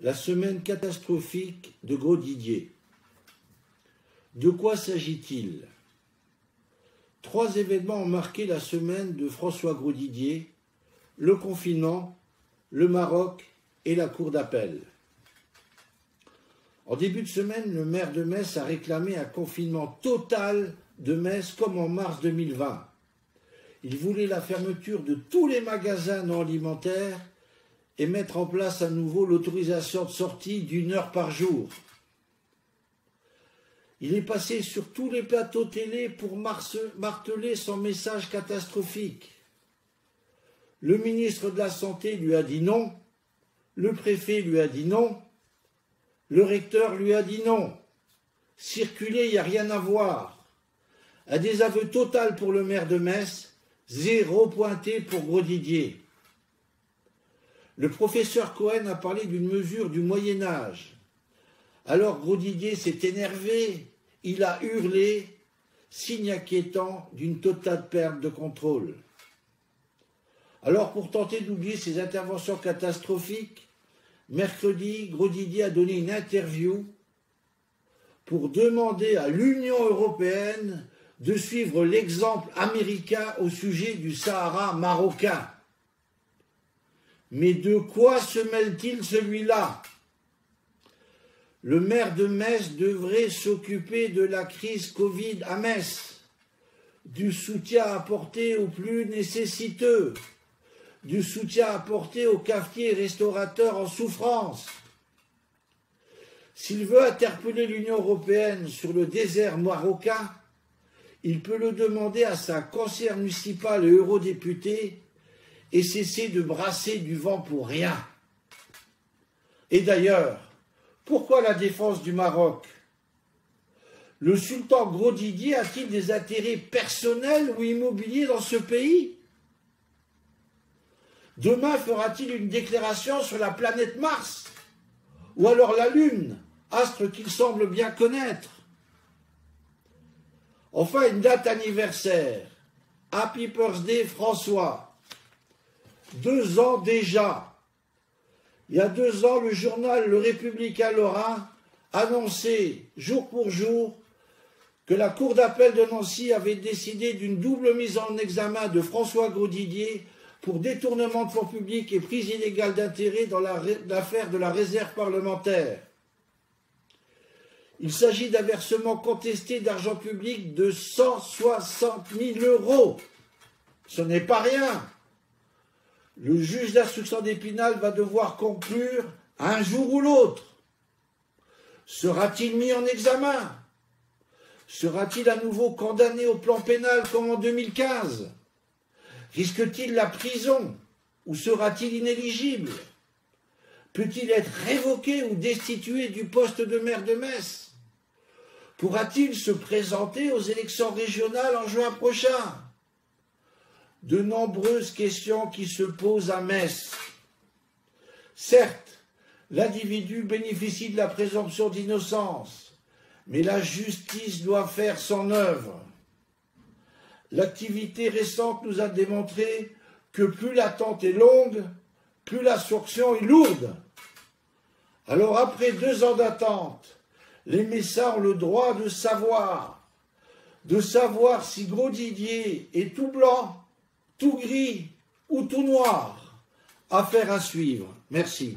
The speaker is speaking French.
La semaine catastrophique de Grosdidier. De quoi s'agit-il? 3 événements ont marqué la semaine de François Grosdidier: le confinement, le Maroc et la cour d'appel. En début de semaine, le maire de Metz a réclamé un confinement total de Metz comme en mars 2020. Il voulait la fermeture de tous les magasins non alimentaires et mettre en place à nouveau l'autorisation de sortie d'1 heure par jour. Il est passé sur tous les plateaux télé pour marteler son message catastrophique. Le ministre de la Santé lui a dit non, le préfet lui a dit non, le recteur lui a dit non. Circuler, il n'y a rien à voir. Un désaveu total pour le maire de Metz, 0 pointé pour Grosdidier. Le professeur Cohen a parlé d'une mesure du Moyen-Âge. Alors Grosdidier s'est énervé, il a hurlé, signe inquiétant d'une totale perte de contrôle. Alors pour tenter d'oublier ces interventions catastrophiques, mercredi, Grosdidier a donné une interview pour demander à l'Union européenne de suivre l'exemple américain au sujet du Sahara marocain. Mais de quoi se mêle-t-il celui-là? Le maire de Metz devrait s'occuper de la crise Covid à Metz, du soutien apporté aux plus nécessiteux, du soutien apporté aux cafetiers et restaurateurs en souffrance. S'il veut interpeller l'Union européenne sur le désert marocain, il peut le demander à sa conseillère municipale et eurodéputée et cesser de brasser du vent pour rien. Et d'ailleurs, pourquoi la défense du Maroc? Le sultan Grosdidier a-t-il des intérêts personnels ou immobiliers dans ce pays? Demain fera-t-il une déclaration sur la planète Mars? Ou alors la Lune, astre qu'il semble bien connaître? Enfin, une date anniversaire. Happy Birthday François. 2 ans déjà. Il y a 2 ans, le journal Le Républicain Lorrain annonçait jour pour jour que la cour d'appel de Nancy avait décidé d'une double mise en examen de François Grosdidier pour détournement de fonds publics et prise illégale d'intérêt dans l'affaire de la réserve parlementaire. Il s'agit d'un versement contesté d'argent public de 160 000 €. Ce n'est pas rien. Le juge d'instruction d'Épinal va devoir conclure un jour ou l'autre. Sera-t-il mis en examen? Sera-t-il à nouveau condamné au plan pénal comme en 2015? Risque-t-il la prison? Ou sera-t-il inéligible? Peut-il être révoqué ou destitué du poste de maire de Metz? Pourra-t-il se présenter aux élections régionales en juin prochain? De nombreuses questions qui se posent à Metz. Certes, l'individu bénéficie de la présomption d'innocence, mais la justice doit faire son œuvre. L'activité récente nous a démontré que plus l'attente est longue, plus la sanction est lourde. Alors après 2 ans d'attente, les Messins ont le droit de savoir si Grosdidier est tout blanc, tout gris ou tout noir. Affaire à suivre. Merci.